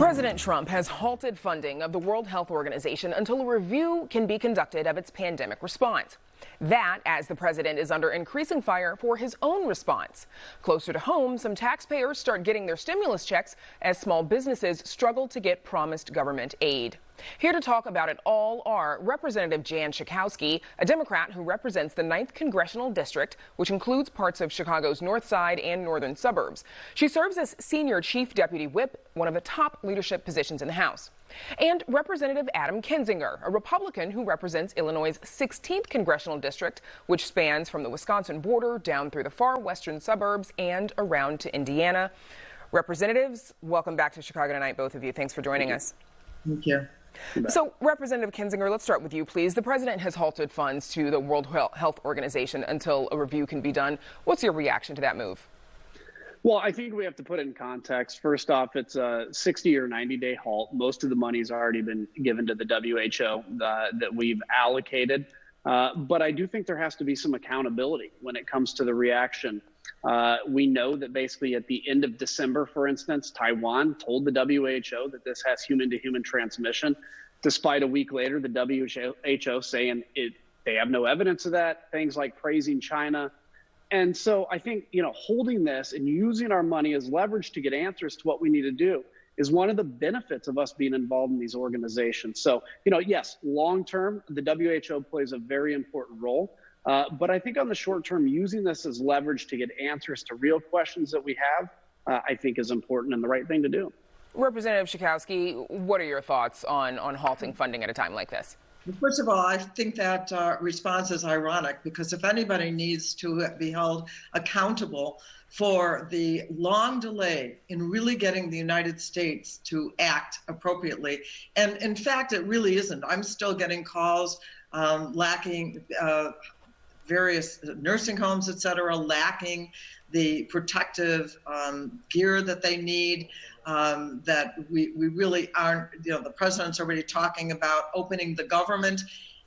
President Trump has halted funding of the World Health Organization until a review can be conducted of its pandemic response. That as the president is under increasing fire for his own response. Closer to home, some taxpayers start getting their stimulus checks as small businesses struggle to get promised government aid. Here to talk about it all are Representative Jan Schakowsky, a Democrat who represents the 9th Congressional District, which includes parts of Chicago's north side and northern suburbs. She serves as Senior Chief Deputy Whip, one of the top leadership positions in the House. And Representative Adam Kinzinger, a Republican who represents Illinois' 16th Congressional District, which spans from the Wisconsin border down through the far western suburbs and around to Indiana. Representatives, welcome back to Chicago Tonight, both of you. Thanks for joining us. Thank you. So, Representative Kinzinger, let's start with you, please. The president has halted funds to the World Health Organization until a review can be done. What's your reaction to that move? Well, I think we have to put it in context. First off, it's a 60 or 90-day halt. Most of the money's already been given to the WHO that we've allocated. But I do think there has to be some accountability when it comes to the reaction. We know that basically at the end of December, for instance, Taiwan told the WHO that this has human-to-human transmission, despite a week later, the WHO saying they have no evidence of that, things like praising China. And so I think, holding this and using our money as leverage to get answers to what we need to do is one of the benefits of us being involved in these organizations. So, yes, long term, the WHO plays a very important role. But I think on the short term, using this as leverage to get answers to real questions that we have, I think is important and the right thing to do. Representative Schakowsky, what are your thoughts on halting funding at a time like this? First of all, I think that response is ironic because if anybody needs to be held accountable for the long delay in really getting the United States to act appropriately, and in fact, it really isn't. I'm still getting calls lacking various nursing homes, et cetera, lacking the protective gear that they need, that we really aren't, the president's already talking about opening the government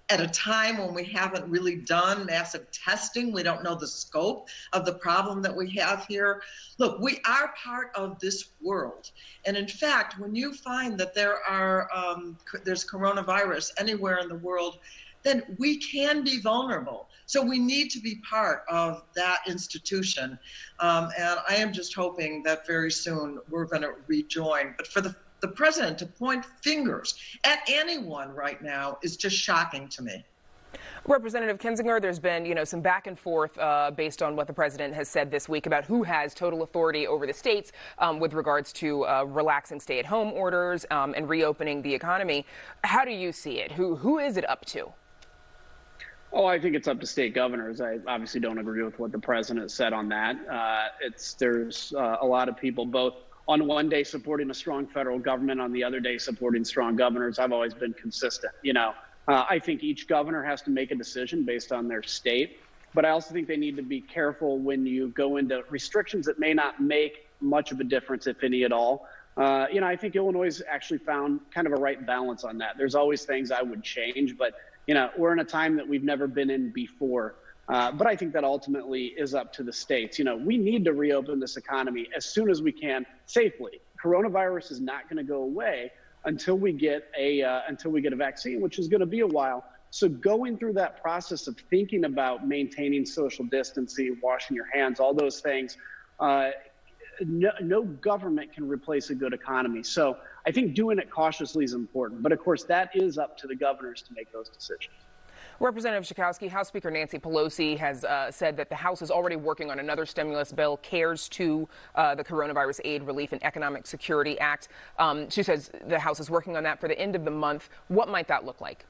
at a time when we haven't really done massive testing. We don't know the scope of the problem that we have here. Look, we are part of this world. And in fact, when you find that there's coronavirus anywhere in the world, then we can be vulnerable. So we need to be part of that institution. And I am just hoping that very soon we're going to rejoin. But for the president to point fingers at anyone right now is just shocking to me. Representative Kinzinger, there's been, some back and forth based on what the president has said this week about who has total authority over the states with regards to relaxing stay-at-home orders and reopening the economy. How do you see it? Who is it up to? Oh, I think it's up to state governors. I obviously don't agree with what the president said on that. There's a lot of people both on one day supporting a strong federal government, on the other day supporting strong governors. I've always been consistent. I think each governor has to make a decision based on their state, but I also think they need to be careful when you go into restrictions that may not make much of a difference, if any at all. I think Illinois actually found kind of a right balance on that. There's always things I would change, but we're in a time that we've never been in before. But I think that ultimately is up to the states. We need to reopen this economy as soon as we can safely. Coronavirus is not going to go away until we get a vaccine, which is going to be a while. So going through that process of thinking about maintaining social distancing, washing your hands, all those things, no government can replace a good economy. So I think doing it cautiously is important. But of course, that is up to the governors to make those decisions. Representative Schakowsky, House Speaker Nancy Pelosi has said that the House is already working on another stimulus bill, CARES 2, the Coronavirus Aid, Relief, and Economic Security Act. She says the House is working on that for the end of the month. What might that look like?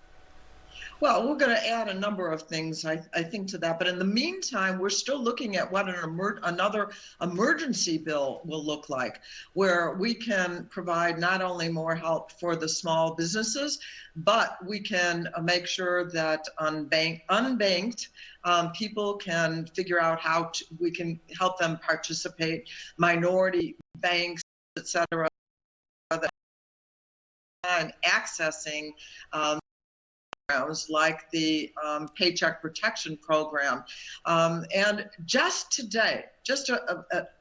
Well, we're going to add a number of things, I think, to that. But in the meantime, we're still looking at what another emergency bill will look like, where we can provide not only more help for the small businesses, but we can make sure that unbanked people can figure out how we can help them participate, minority banks, et cetera, and accessing programs like the Paycheck Protection Program. And just today,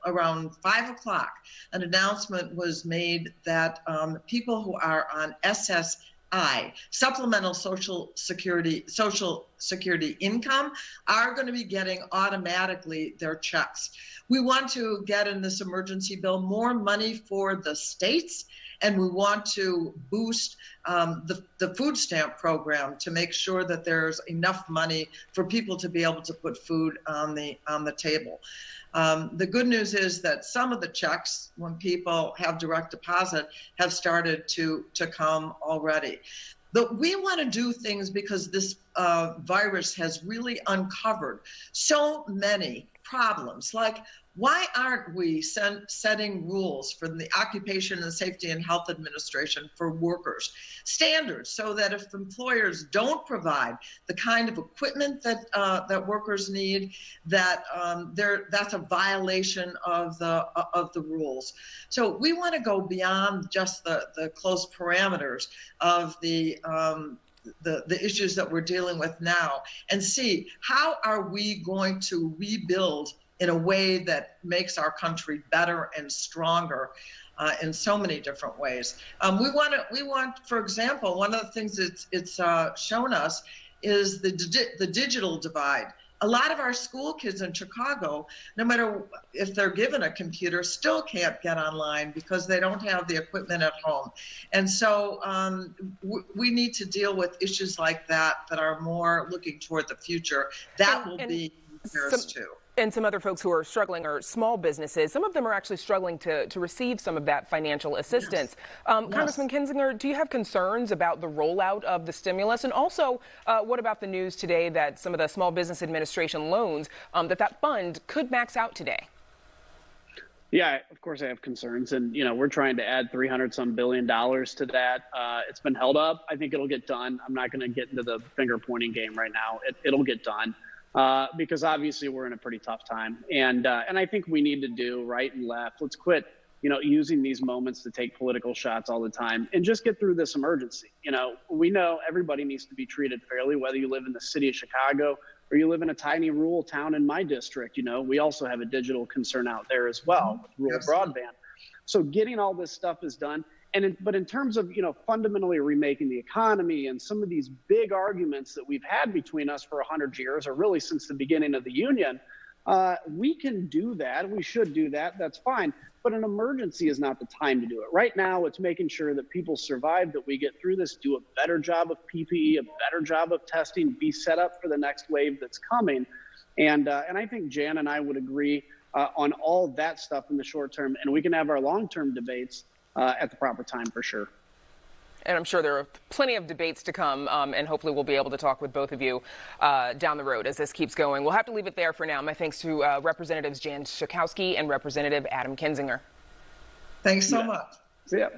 around 5 o'clock, an announcement was made that people who are on SSI, Supplemental Social Security Income, are going to be getting automatically their checks. We want to get in this emergency bill more money for the states, and we want to boost the food stamp program to make sure that there's enough money for people to be able to put food on the table. The good news is that some of the checks, when people have direct deposit, have started to come already. But we want to do things because this virus has really uncovered so many problems. Like, why aren't we setting rules for the Occupation and Safety and Health Administration for workers, standards, so that if employers don't provide the kind of equipment that workers need, that's a violation of the rules. So we want to go beyond just the close parameters of the issues that we're dealing with now, and see how are we going to rebuild in a way that makes our country better and stronger in so many different ways. We want, for example, one of the things it's shown us is the digital divide. A lot of our school kids in Chicago, no matter if they're given a computer, still can't get online because they don't have the equipment at home. And so we need to deal with issues like that are more looking toward the future. That will be theirs too. And some other folks who are struggling are small businesses. Some of them are actually struggling to receive some of that financial assistance. Yes. Congressman Kinzinger, do you have concerns about the rollout of the stimulus? And also, what about the news today that some of the Small Business Administration loans, that fund could max out today? Yeah, of course I have concerns. And, we're trying to add $300-some billion to that. It's been held up. I think it'll get done. I'm not going to get into the finger pointing game right now. It'll get done. Because obviously we're in a pretty tough time, and I think we need to do right and left. Let's quit, using these moments to take political shots all the time, and just get through this emergency. We know everybody needs to be treated fairly, whether you live in the city of Chicago or you live in a tiny rural town in my district. We also have a digital concern out there as well with rural broadband. So getting all this stuff is done. But in terms of, fundamentally remaking the economy and some of these big arguments that we've had between us for 100 years, or really since the beginning of the Union, we can do that. We should do that. That's fine. But an emergency is not the time to do it. Right now, it's making sure that people survive, that we get through this, do a better job of PPE, a better job of testing, be set up for the next wave that's coming. And I think Jan and I would agree on all that stuff in the short term, and we can have our long-term debates at the proper time for sure. And I'm sure there are plenty of debates to come, and hopefully we'll be able to talk with both of you down the road as this keeps going. We'll have to leave it there for now. My thanks to Representatives Jan Schakowsky and Representative Adam Kinzinger. Thanks so much. See ya.